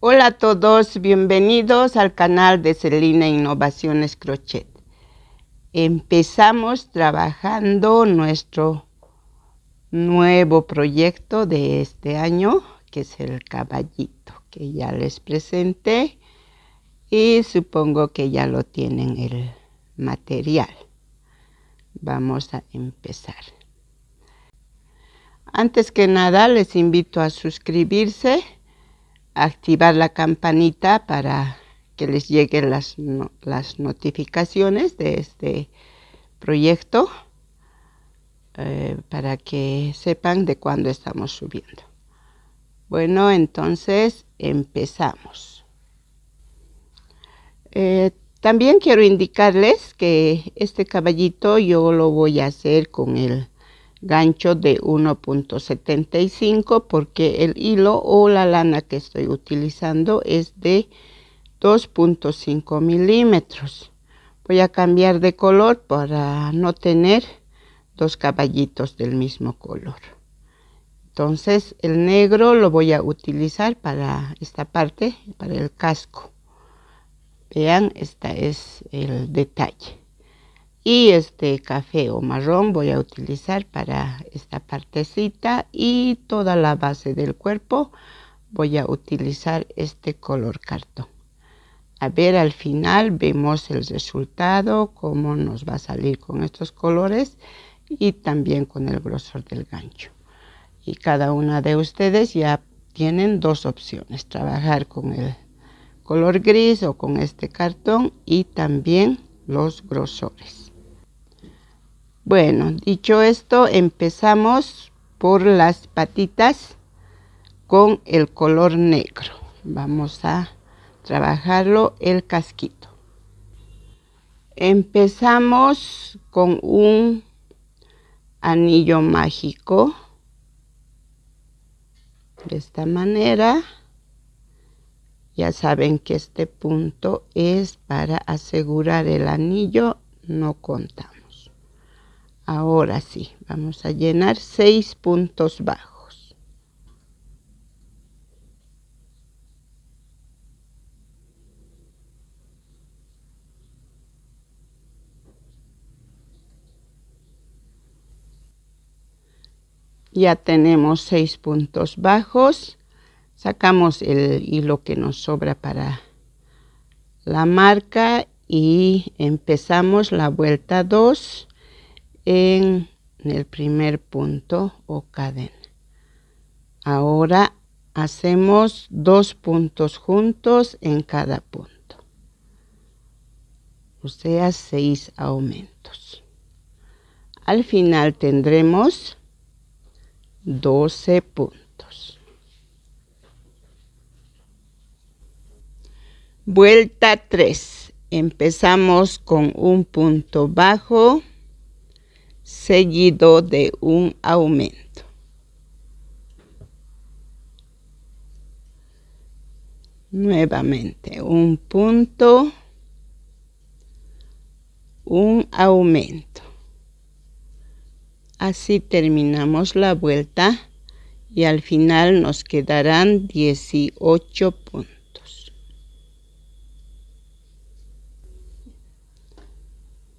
Hola a todos, bienvenidos al canal de Celina Innovaciones Crochet. Empezamos trabajando nuestro nuevo proyecto de este año, que es el caballito, que ya les presenté y supongo que ya lo tienen el material. Vamos a empezar. Antes que nada, les invito a suscribirse, activar la campanita para que les lleguen las notificaciones de este proyecto, para que sepan de cuándo estamos subiendo. Bueno, entonces empezamos. También quiero indicarles que este caballito yo lo voy a hacer con el gancho de 1.75 porque el hilo o la lana que estoy utilizando es de 2.5 milímetros. Voy a cambiar de color para no tener dos caballitos del mismo color. Entonces el negro lo voy a utilizar para esta parte, para el casco. Vean, este es el detalle. Y este café o marrón voy a utilizar para esta partecita, y toda la base del cuerpo voy a utilizar este color cartón. A ver, al final vemos el resultado, cómo nos va a salir con estos colores y también con el grosor del gancho. Y cada una de ustedes ya tienen dos opciones: trabajar con el color gris o con este cartón, y también los grosores. Bueno, dicho esto, empezamos por las patitas con el color negro. Vamos a trabajarlo el casquito. Empezamos con un anillo mágico de esta manera. Ya saben que este punto es para asegurar el anillo, no contamos. Ahora sí, vamos a llenar 6 puntos bajos. Ya tenemos 6 puntos bajos. Sacamos el hilo que nos sobra para la marca y empezamos la vuelta 2 en el primer punto o cadena. Ahora hacemos 2 puntos juntos en cada punto, o sea 6 aumentos. Al final tendremos 12 puntos. Vuelta 3. Empezamos con un punto bajo seguido de un aumento. Nuevamente un punto, un aumento. Así terminamos la vuelta y al final nos quedarán 18 puntos.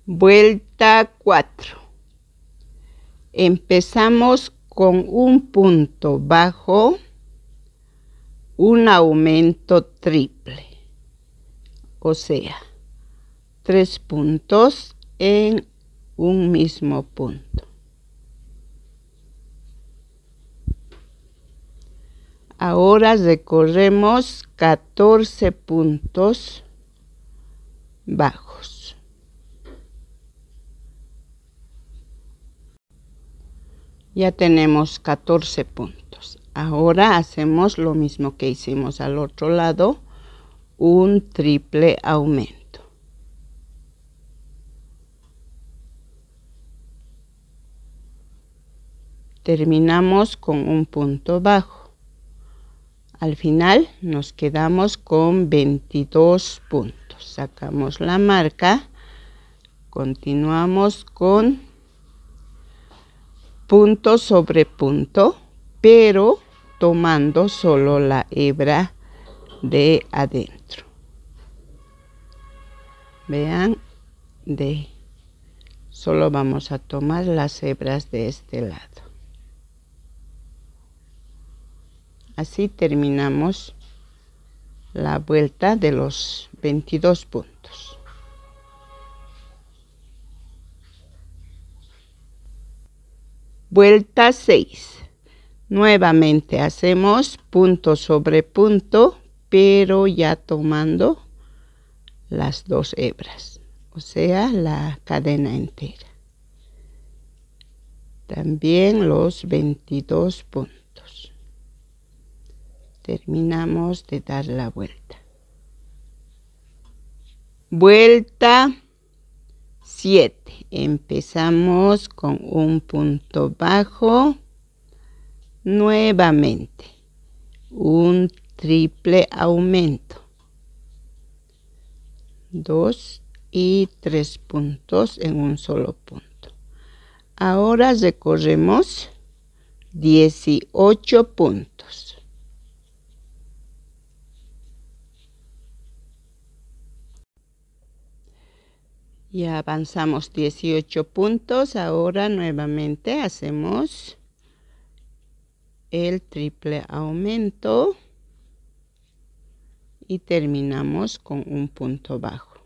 Vuelta 4. Empezamos con un punto bajo, un aumento triple, o sea, 3 puntos en un mismo punto. Ahora recorremos 14 puntos bajos. Ya tenemos 14 puntos. Ahora hacemos lo mismo que hicimos al otro lado, un triple aumento. Terminamos con un punto bajo. Al final nos quedamos con 22 puntos. Sacamos la marca, continuamos con punto sobre punto, pero tomando solo la hebra de adentro. Vean, solo vamos a tomar las hebras de este lado. Así terminamos la vuelta de los 22 puntos. Vuelta 6. Nuevamente hacemos punto sobre punto, pero ya tomando las 2 hebras, o sea, la cadena entera. También los 22 puntos. Terminamos de dar la vuelta. Vuelta 7. Empezamos con un punto bajo. Nuevamente, un triple aumento. 2 y 3 puntos en un solo punto. Ahora recorremos 18 puntos. Ya avanzamos 18 puntos. Ahora nuevamente hacemos el triple aumento y terminamos con un punto bajo.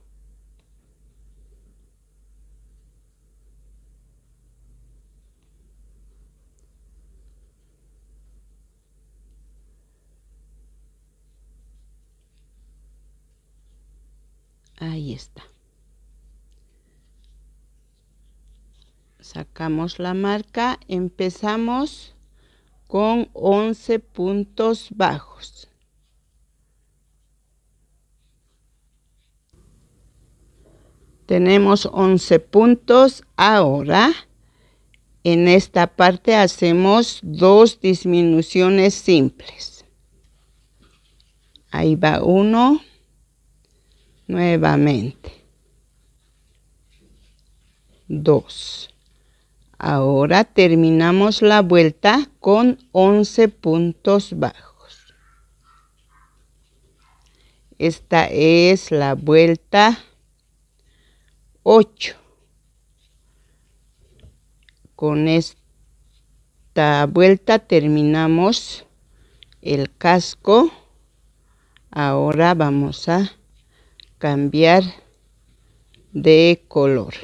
Ahí está. Sacamos la marca, empezamos con 11 puntos bajos. Tenemos 11 puntos. Ahora en esta parte hacemos 2 disminuciones simples. Ahí va uno. Nuevamente. 2. Ahora terminamos la vuelta con 11 puntos bajos. Esta es la vuelta 8. Con esta vuelta terminamos el casco. Ahora vamos a cambiar de color.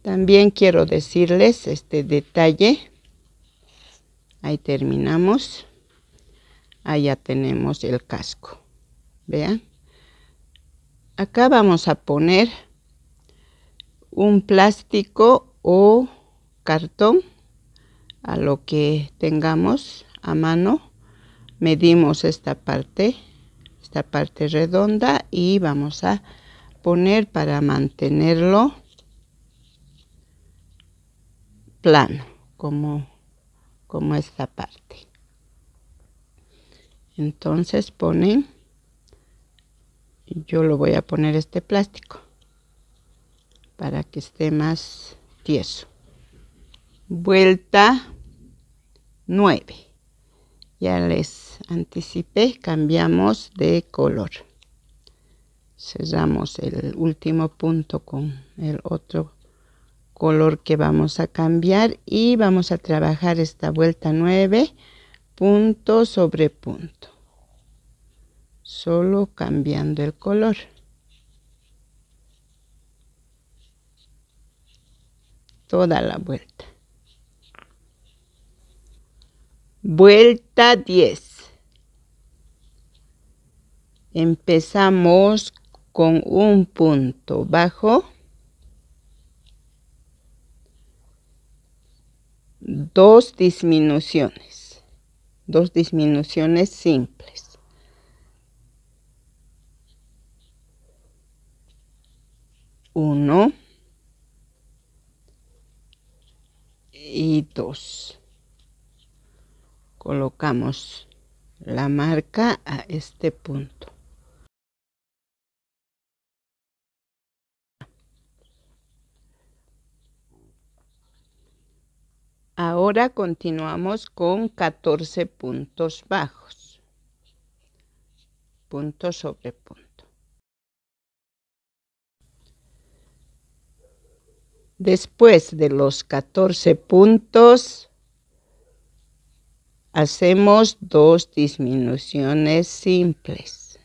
También quiero decirles este detalle. Ahí terminamos. Allá tenemos el casco. Vean. Acá vamos a poner un plástico o cartón a lo que tengamos a mano. Medimos esta parte redonda y vamos a poner para mantenerlo plano, como esta parte. Entonces ponen, yo lo voy a poner este plástico para que esté más tieso. Vuelta 9. Ya les anticipé, cambiamos de color. Cerramos el último punto con el otro color que vamos a cambiar y vamos a trabajar esta vuelta 9 punto sobre punto, solo cambiando el color. Toda la vuelta. Vuelta 10. Empezamos con un punto bajo, 2 disminuciones, 2 disminuciones simples. 1 y 2. Colocamos la marca a este punto. Ahora continuamos con 14 puntos bajos, punto sobre punto. Después de los 14 puntos, hacemos 2 disminuciones simples,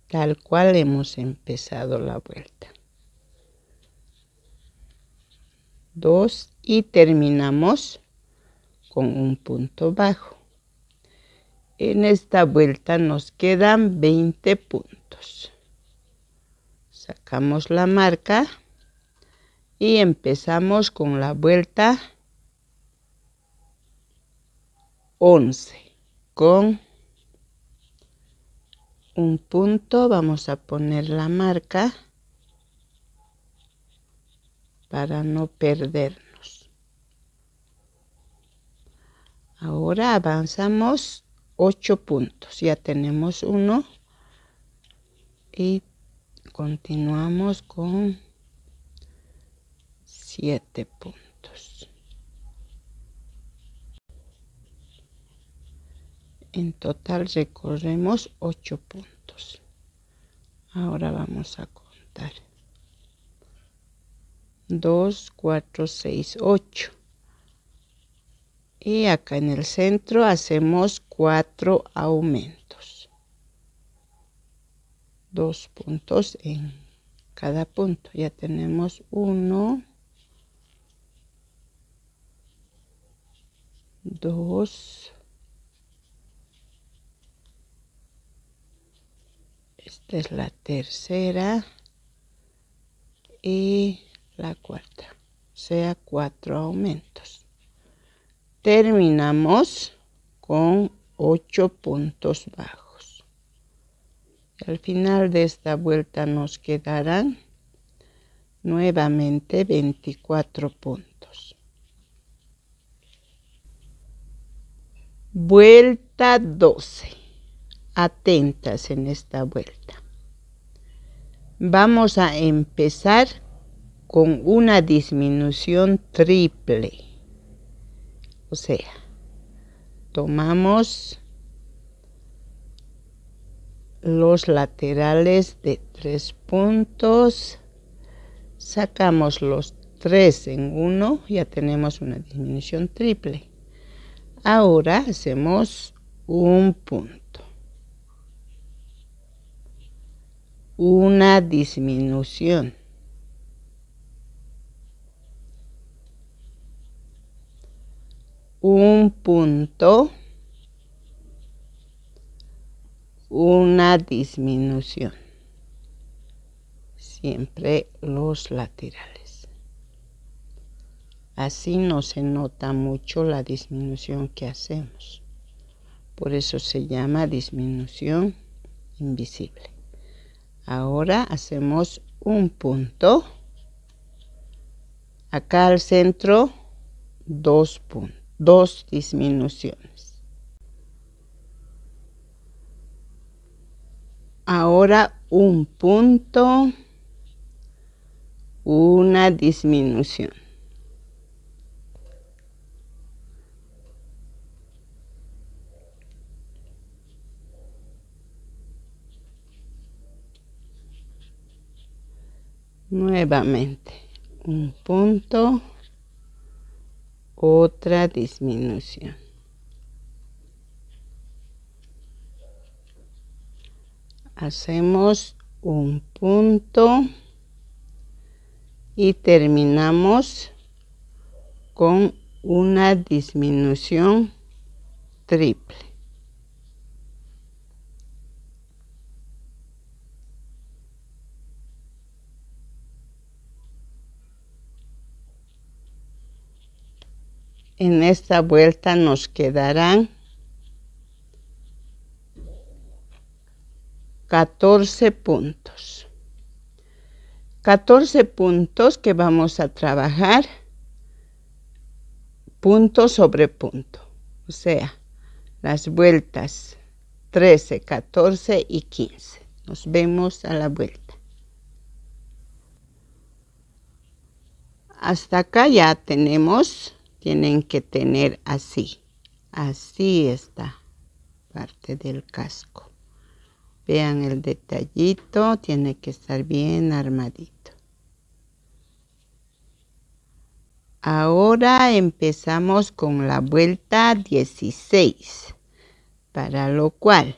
tal cual hemos empezado la vuelta. 2 y terminamos con un punto bajo. En esta vuelta nos quedan 20 puntos. Sacamos la marca y empezamos con la vuelta 11. Con un punto vamos a poner la marca para no perdernos. Ahora avanzamos 8 puntos. Ya tenemos uno y continuamos con 7 puntos. En total recorremos 8 puntos. Ahora vamos a contar. 2, 4, 6, 8. Y acá en el centro hacemos 4 aumentos. 2 puntos en cada punto. Ya tenemos 1, 2, esta es la tercera y la cuarta, o sea 4 aumentos. Terminamos con 8 puntos bajos. Al final de esta vuelta nos quedarán nuevamente 24 puntos. Vuelta 12. Atentas en esta vuelta. Vamos a empezar con una disminución triple. O sea, tomamos los laterales de 3 puntos, sacamos los 3 en 1, ya tenemos una disminución triple. Ahora hacemos un punto, una disminución, un punto, una disminución, siempre los laterales. Así no se nota mucho la disminución que hacemos. Por eso se llama disminución invisible. Ahora hacemos un punto. Acá al centro, 2 puntos, 2 disminuciones. Ahora un punto, una disminución. Nuevamente, un punto, otra disminución. Hacemos un punto y terminamos con una disminución triple. En esta vuelta nos quedarán 14 puntos. 14 puntos que vamos a trabajar punto sobre punto. O sea, las vueltas 13, 14 y 15. Nos vemos a la vuelta. hasta acá ya tenemos, tienen que tener así esta parte del casco. Vean el detallito, tiene que estar bien armadito. Ahora empezamos con la vuelta 16, para lo cual,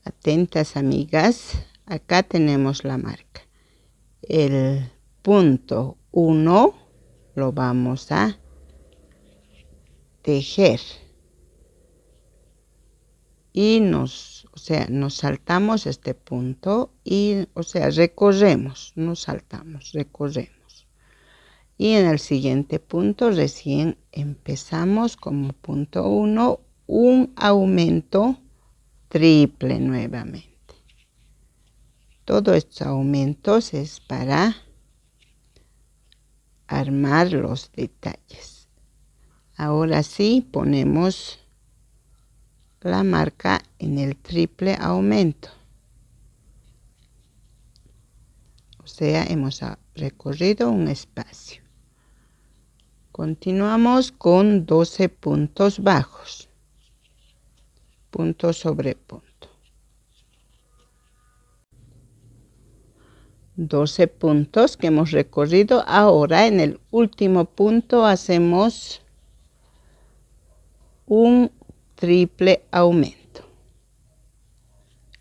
atentas amigas, acá tenemos la marca. El punto 1 lo vamos a tejer y nos saltamos este punto y, recorremos, no saltamos, recorremos. Y en el siguiente punto recién empezamos como punto 1, un aumento triple nuevamente. Todos estos aumentos es para armar los detalles. Ahora sí ponemos la marca en el triple aumento. O sea, hemos recorrido un espacio. Continuamos con 12 puntos bajos. Punto sobre punto. 12 puntos que hemos recorrido. Ahora en el último punto hacemos un triple aumento,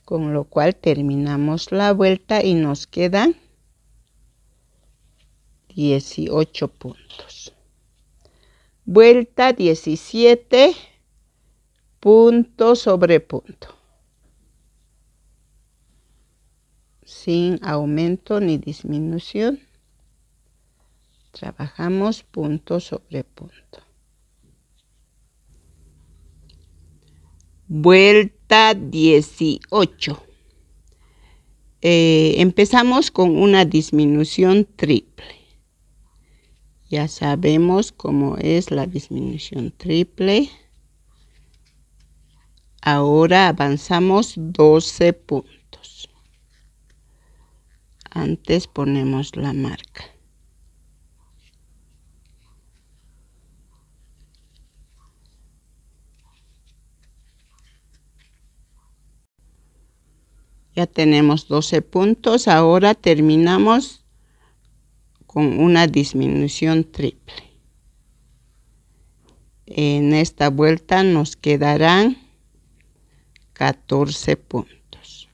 con lo cual terminamos la vuelta y nos quedan 18 puntos. Vuelta 17, punto sobre punto, sin aumento ni disminución. Trabajamos punto sobre punto. Vuelta 18. Empezamos con una disminución triple. Ya sabemos cómo es la disminución triple. Ahora avanzamos 12 puntos. Antes ponemos la marca. Ya tenemos 12 puntos. Ahora terminamos con una disminución triple. En esta vuelta nos quedarán 14 puntos.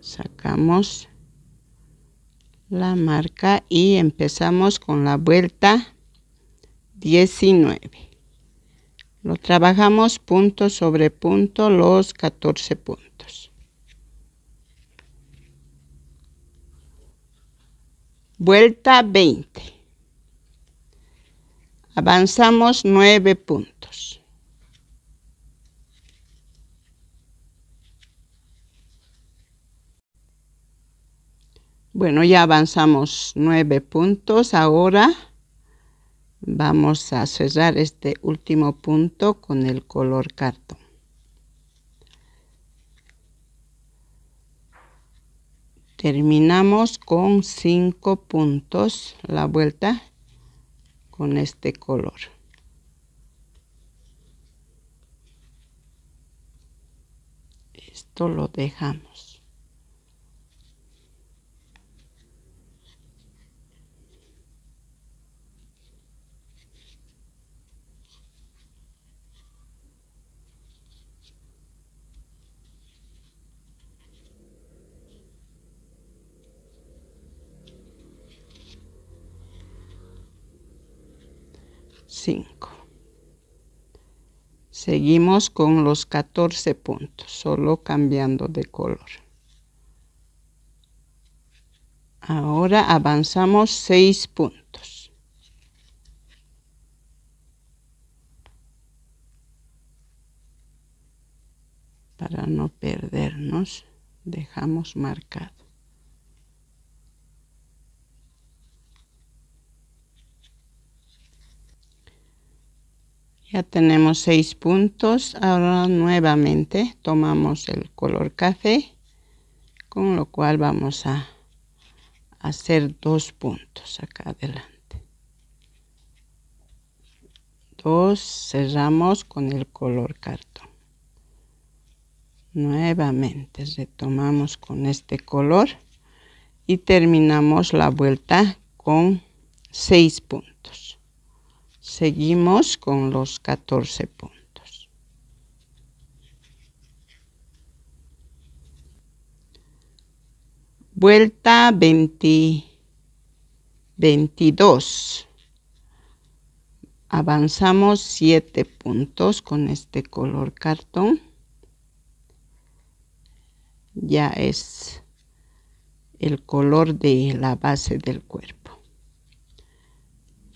Sacamos la marca y empezamos con la vuelta 19. Lo trabajamos punto sobre punto los 14 puntos. Vuelta 20. Avanzamos 9 puntos. Bueno, ya avanzamos 9 puntos. Ahora vamos a cerrar este último punto con el color cartón. Terminamos con 5 puntos la vuelta con este color. Esto lo dejamos. Seguimos con los 14 puntos, solo cambiando de color. Ahora avanzamos 6 puntos. Para no perdernos, dejamos marcado. Ya tenemos 6 puntos. Ahora nuevamente tomamos el color café, con lo cual vamos a hacer 2 puntos acá adelante. 2, cerramos con el color cartón. Nuevamente retomamos con este color y terminamos la vuelta con 6 puntos. Seguimos con los 14 puntos. Vuelta 22. Avanzamos 7 puntos con este color cartón. Ya es el color de la base del cuerpo.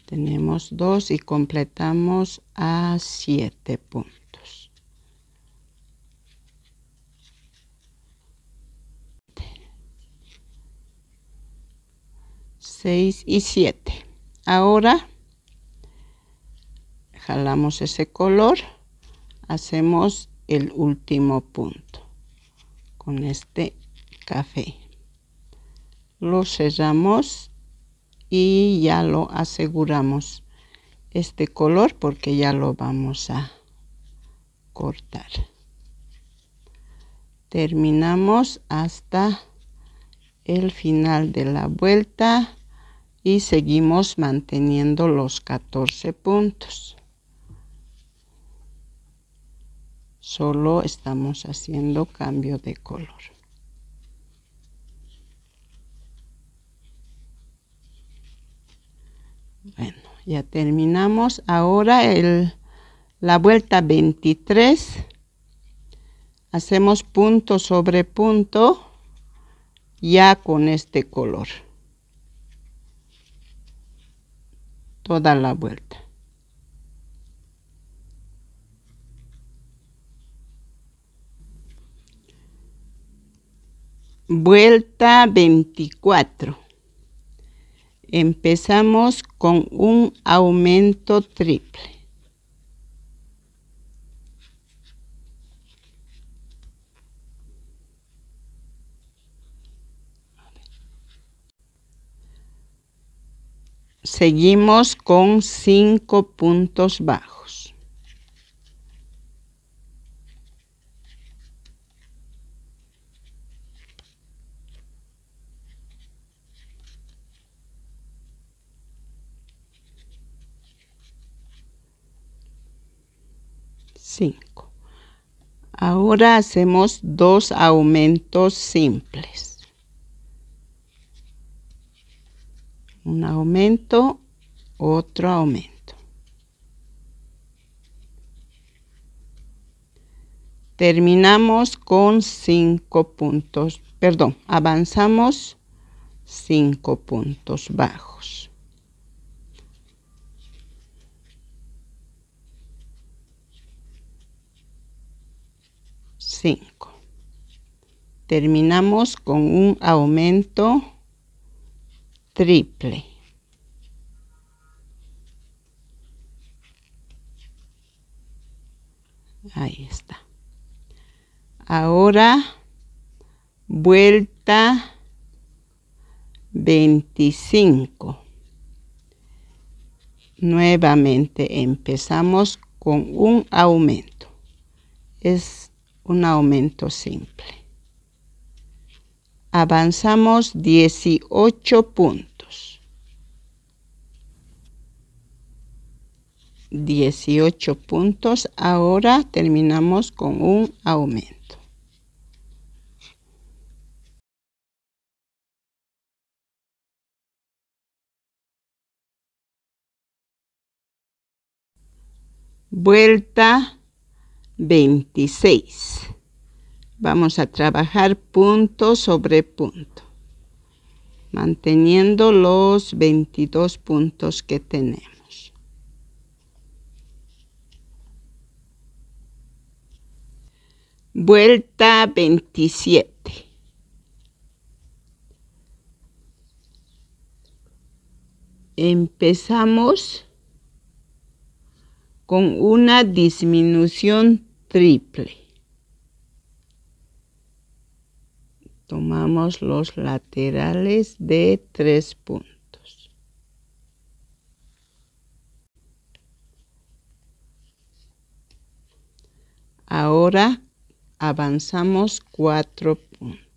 Tenemos 2 y completamos a 7 puntos. 6 y 7. Ahora jalamos ese color, hacemos el último punto con este café. Lo cerramos y ya lo aseguramos este color porque ya lo vamos a cortar. Terminamos hasta el final de la vuelta y seguimos manteniendo los 14 puntos. Solo estamos haciendo cambio de color. Bueno, ya terminamos. Ahora la vuelta 23. Hacemos punto sobre punto ya con este color. Toda la vuelta. Vuelta 24. Empezamos con un aumento triple. Seguimos con 5 puntos bajos. Ahora hacemos 2 aumentos simples. Un aumento, otro aumento. Terminamos con 5 puntos, perdón, avanzamos 5 puntos bajos. Terminamos con un aumento triple. Ahí está. Ahora vuelta 25. Nuevamente empezamos con un aumento. Es un aumento simple. Avanzamos 18 puntos. 18 puntos. Ahora terminamos con un aumento. Vuelta 26. Vamos a trabajar punto sobre punto, manteniendo los 22 puntos que tenemos. Vuelta 27. Empezamos con una disminución triple. Tomamos los laterales de 3 puntos. Ahora avanzamos 4 puntos.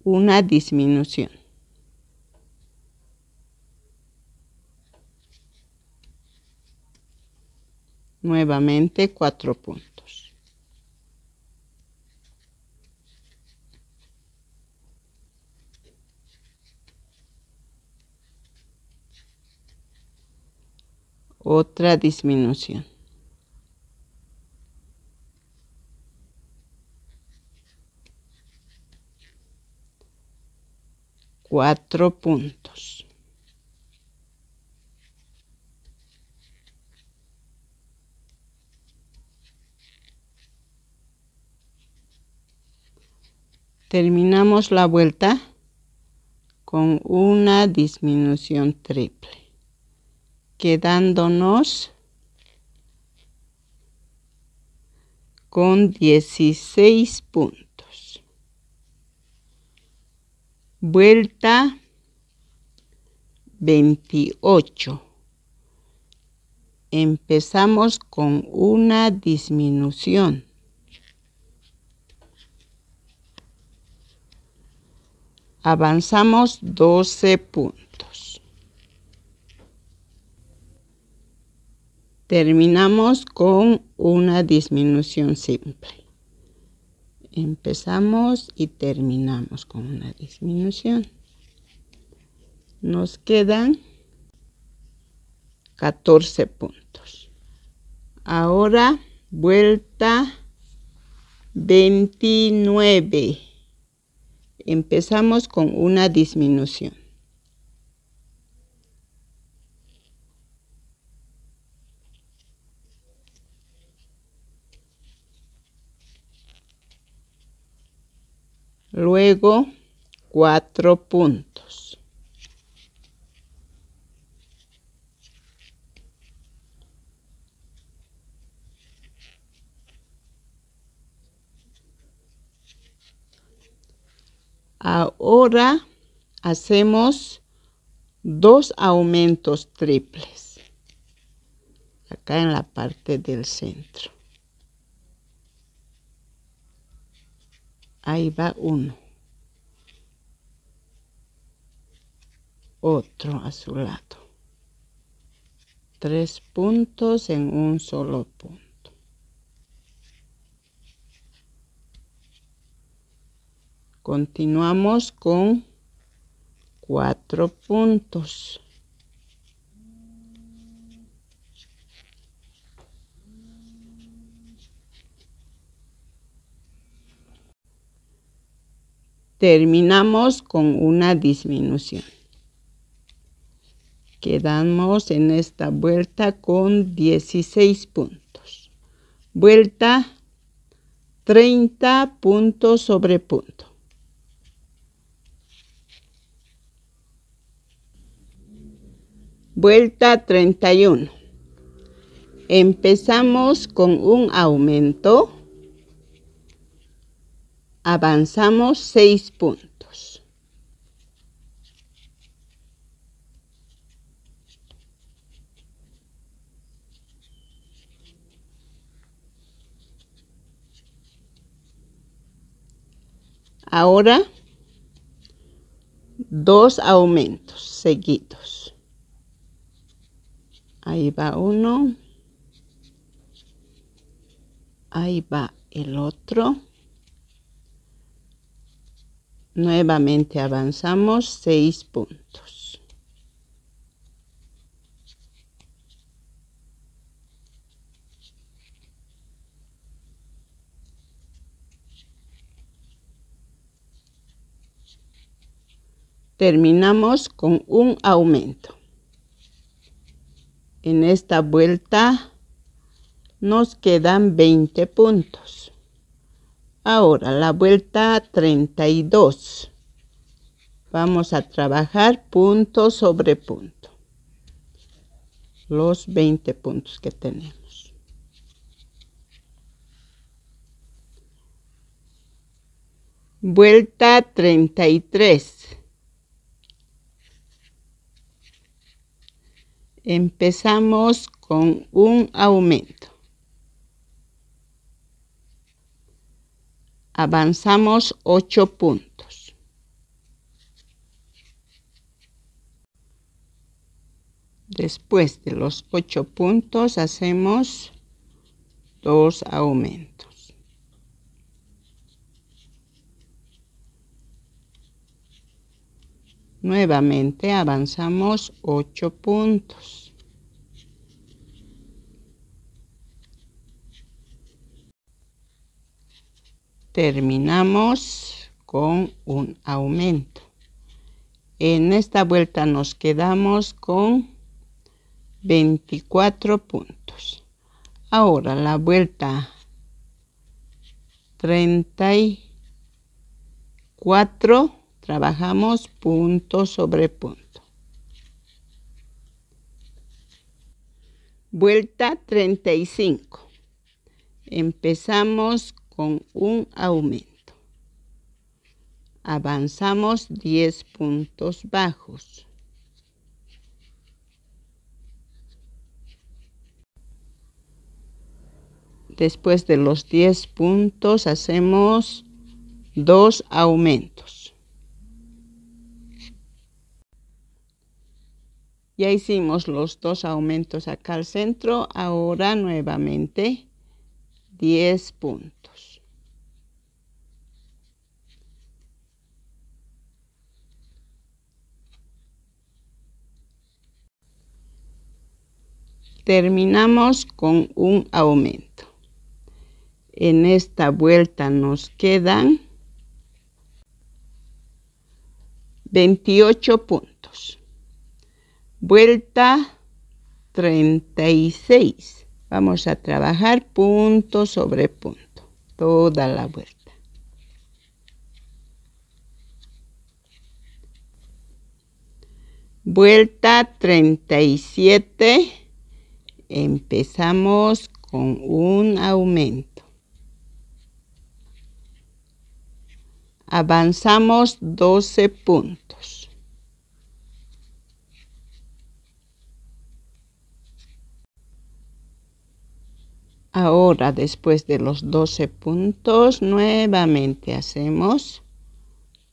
Una disminución. Nuevamente 4 puntos. Otra disminución. Cuatro puntos. Terminamos la vuelta con una disminución triple, quedándonos con 16 puntos. Vuelta 28. Empezamos con una disminución. Avanzamos 12 puntos. Terminamos con una disminución simple. Empezamos y terminamos con una disminución. Nos quedan 14 puntos. Ahora vuelta 29. Empezamos con una disminución. Luego 4 puntos. Ahora hacemos 2 aumentos triples acá en la parte del centro. Ahí va uno, otro a su lado. 3 puntos en un solo punto. Continuamos con 4 puntos. Terminamos con una disminución. Quedamos en esta vuelta con 16 puntos. Vuelta 30 puntos sobre punto. Vuelta 31. Empezamos con un aumento. Avanzamos 6 puntos. Ahora 2 aumentos seguidos. Ahí va uno. Ahí va el otro. Nuevamente avanzamos 6 puntos. Terminamos con un aumento. En esta vuelta nos quedan 20 puntos. Ahora la vuelta 32. Vamos a trabajar punto sobre punto. Los 20 puntos que tenemos. Vuelta 33. Empezamos con un aumento. Avanzamos 8 puntos. Después de los 8 puntos hacemos 2 aumentos. Nuevamente avanzamos 8 puntos. Terminamos con un aumento. En esta vuelta nos quedamos con 24 puntos. Ahora la vuelta 34. Trabajamos punto sobre punto. Vuelta 35. Empezamos con un aumento. Avanzamos 10 puntos bajos. Después de los 10 puntos hacemos 2 aumentos. Ya hicimos los 2 aumentos acá al centro. Ahora nuevamente 10 puntos. Terminamos con un aumento. En esta vuelta nos quedan 28 puntos. Vuelta 36. Vamos a trabajar punto sobre punto, toda la vuelta. Vuelta 37. Empezamos con un aumento. Avanzamos 12 puntos. Ahora, después de los 12 puntos, nuevamente hacemos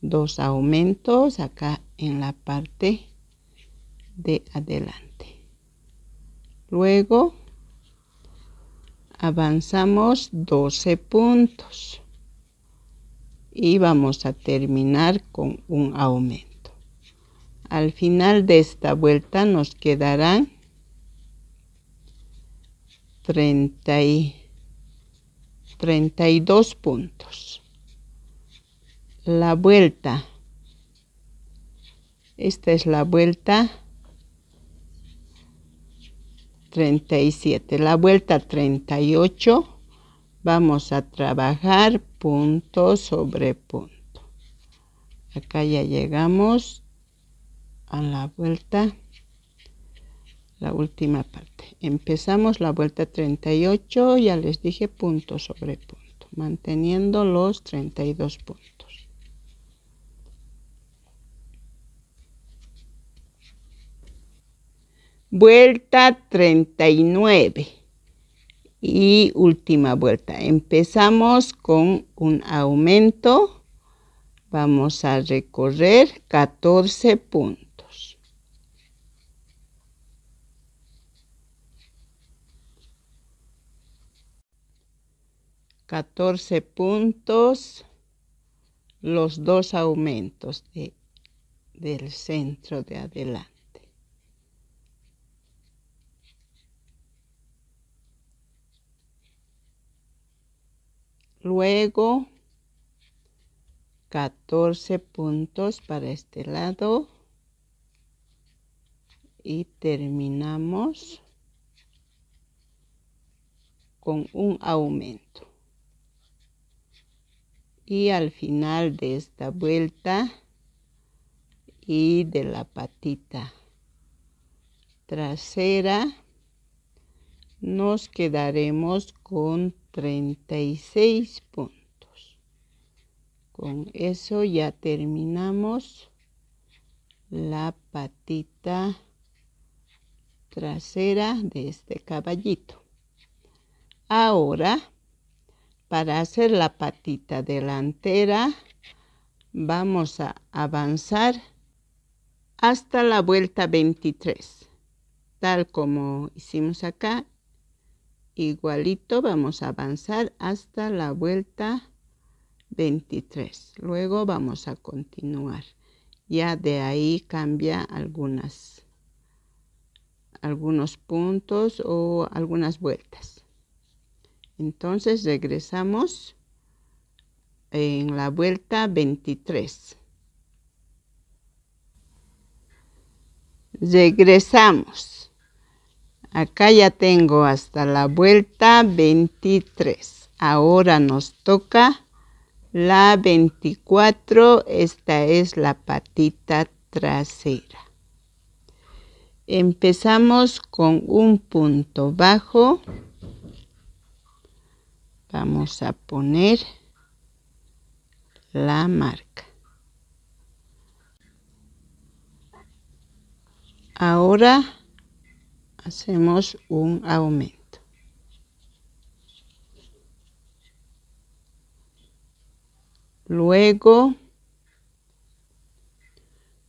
2 aumentos acá en la parte de adelante. Luego, avanzamos 12 puntos. Y vamos a terminar con un aumento. Al final de esta vuelta nos quedarán 32 puntos. La vuelta, esta es la vuelta 37. La vuelta 38 vamos a trabajar punto sobre punto. Acá ya llegamos a la vuelta, la última parte. Empezamos la vuelta 38, ya les dije punto sobre punto, manteniendo los 32 puntos. Vuelta 39 y última vuelta. Empezamos con un aumento. Vamos a recorrer 14 puntos. $14 puntos, los 2 aumentos del centro de adelante. Luego 14 puntos para este lado y terminamos con un aumento. Y al final de esta vuelta y de la patita trasera nos quedaremos con 36 puntos. Con eso ya terminamos la patita trasera de este caballito. Ahora, para hacer la patita delantera, vamos a avanzar hasta la vuelta 23. Tal como hicimos acá, igualito vamos a avanzar hasta la vuelta 23. Luego vamos a continuar. Ya de ahí cambia algunos puntos o algunas vueltas. Entonces regresamos en la vuelta 23. Regresamos. Acá ya tengo hasta la vuelta 23. Ahora nos toca la 24. Esta es la patita trasera. Empezamos con un punto bajo. Vamos a poner la marca. Ahora hacemos un aumento. Luego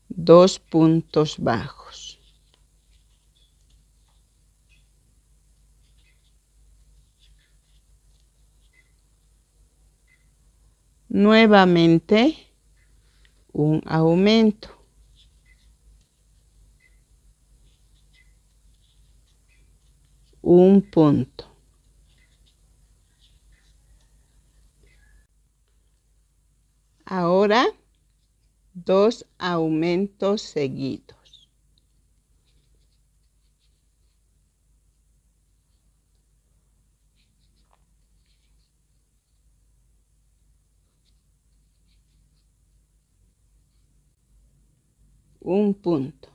2 puntos bajos. Nuevamente un aumento. Un punto. Ahora 2 aumentos seguidos. Un punto.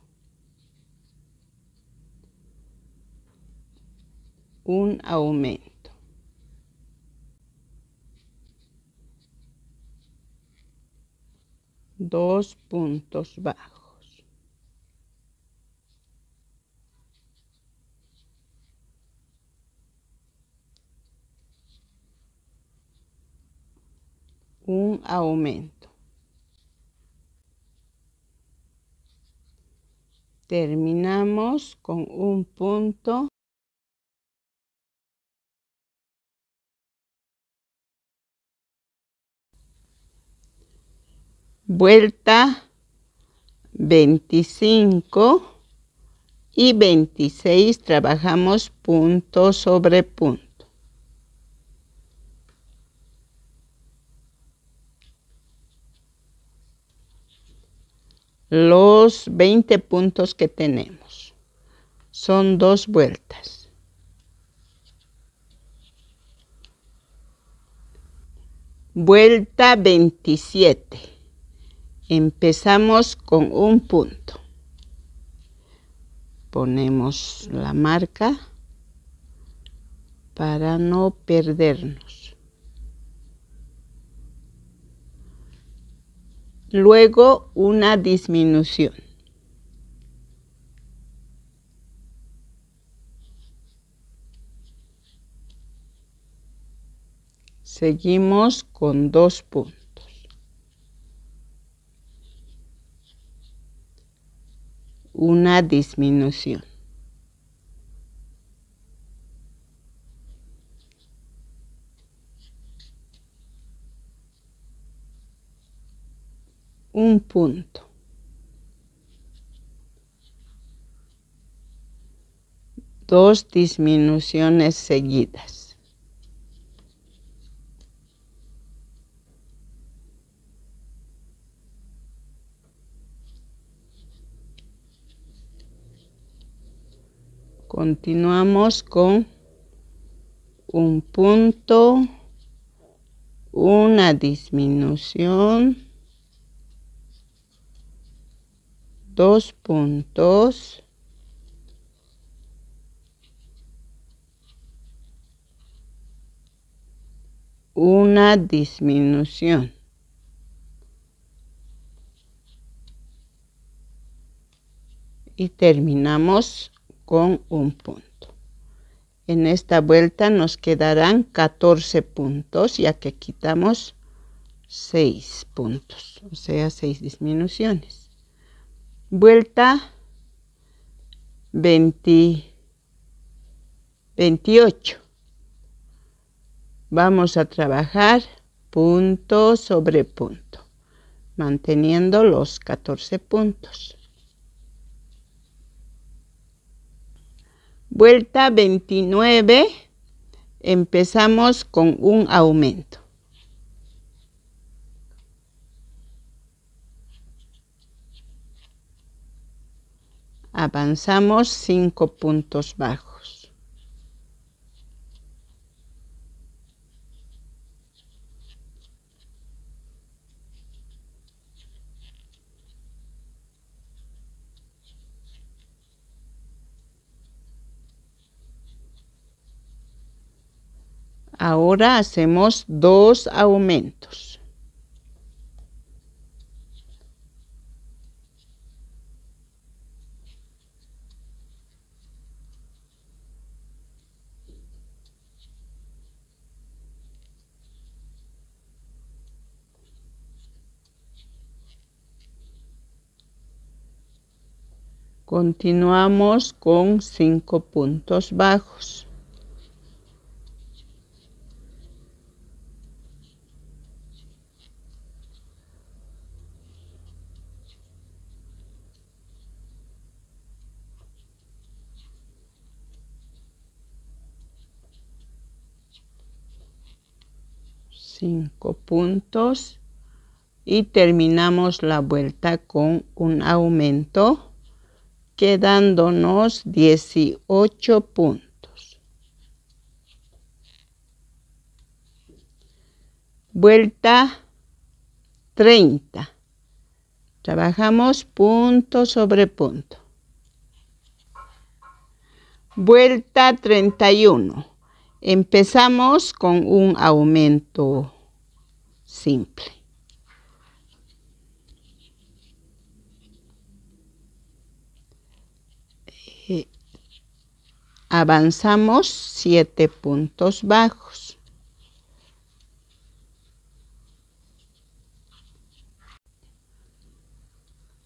Un aumento. Dos puntos bajos. Un aumento. Terminamos con un punto. Vuelta 25 y 26 trabajamos punto sobre punto. Los 20 puntos que tenemos son 2 vueltas. Vuelta 27. Empezamos con un punto. Ponemos la marca para no perdernos. Luego una disminución. Seguimos con 2 puntos. Una disminución. Un punto. Dos disminuciones seguidas. Continuamos con un punto, una disminución, 2 puntos, una disminución. Y terminamos con un punto. En esta vuelta nos quedarán 14 puntos, ya que quitamos 6 puntos, o sea, 6 disminuciones. Vuelta 28. Vamos a trabajar punto sobre punto, manteniendo los 14 puntos. Vuelta 29, empezamos con un aumento. Avanzamos 5 puntos bajos. Ahora hacemos 2 aumentos. Continuamos con 5 puntos bajos. Cinco puntos y terminamos la vuelta con un aumento, quedándonos 18 puntos. Vuelta 30. Trabajamos punto sobre punto. Vuelta 31. Empezamos con un aumento simple. Avanzamos 7 puntos bajos.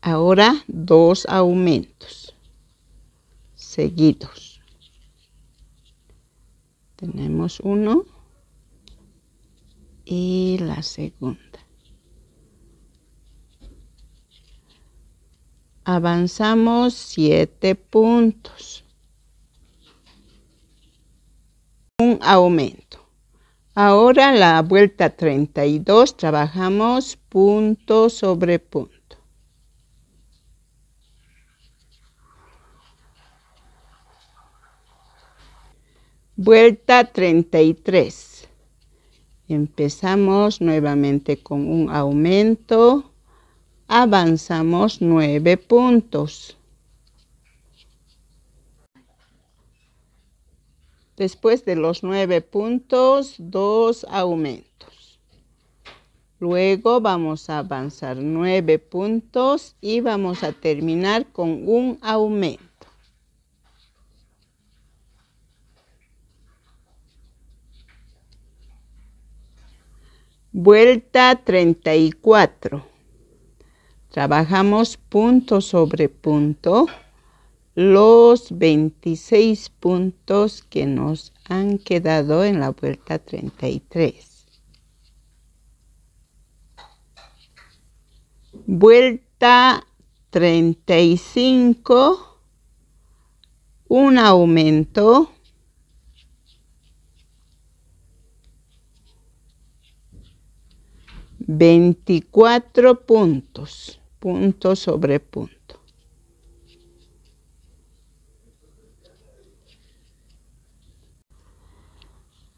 Ahora 2 aumentos seguidos. Tenemos uno y la segunda. Avanzamos 7 puntos. Un aumento. Ahora la vuelta 32 trabajamos punto sobre punto. Vuelta 33. Empezamos nuevamente con un aumento. Avanzamos 9 puntos. Después de los 9 puntos, 2 aumentos. Luego vamos a avanzar 9 puntos y vamos a terminar con un aumento. Vuelta 34. Trabajamos punto sobre punto los 26 puntos que nos han quedado en la vuelta 33. Vuelta 35, un aumento. $24 puntos, punto sobre punto.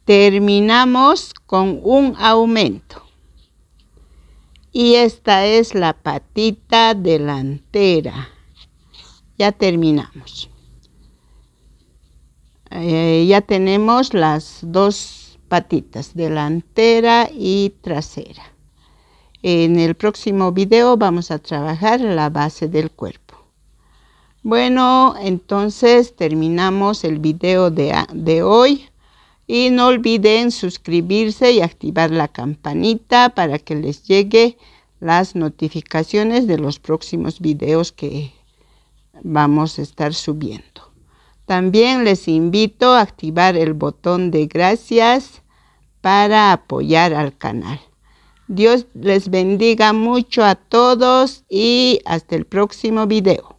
terminamos con un aumento. Y esta es la patita delantera. Ya terminamos. Ya tenemos las dos patitas, delantera y trasera. En el próximo video vamos a trabajar la base del cuerpo. Bueno, entonces terminamos el video de hoy. Y no olviden suscribirse y activar la campanita para que les llegue las notificaciones de los próximos videos que vamos a estar subiendo. También les invito a activar el botón de gracias para apoyar al canal. Dios les bendiga mucho a todos y hasta el próximo video.